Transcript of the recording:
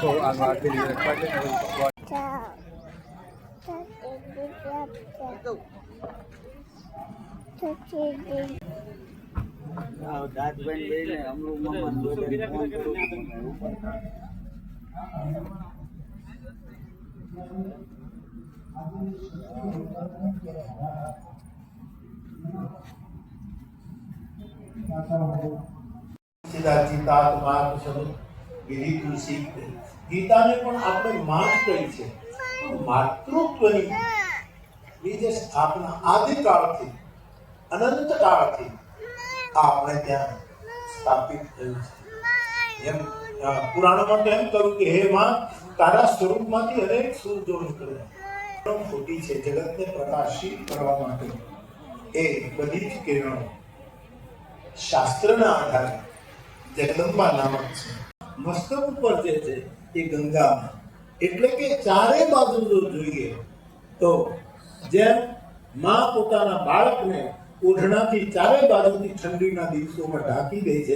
તો આનો આ ડિલિવરી રાખવા છે દાંતભાઈ લઈને અમરું મમ્મા ફોન કરું ગીતાને પણ આપણે માં જ કહી છે. માતૃત્વની જે સ્થાપના આદિકાળથી અનંત કાળથી આપણે ત્યાં સ્થાપિત થયું છે. એમ પુરાણોમાં એમ કહ્યું કે હે માં, તારા સ્વરૂપમાંથી અનેક સૂરજો નીકળ્યા. ખોટી છે. જગતને પ્રકાશિત કરવા માટે એ બધી જ કિરણો શાસ્ત્રના આધારે જગદંબા નામક છે. મસ્તક ઉપર જે છે એ ગંગા, એટલે કે ચારે બાજુ જો જોઈએ તો જેમ માં પોતાના બાળકને ઓઢણાથી ચારે બાજુથી ઠંડીના દિવસોમાં ઢાંકી દે છે,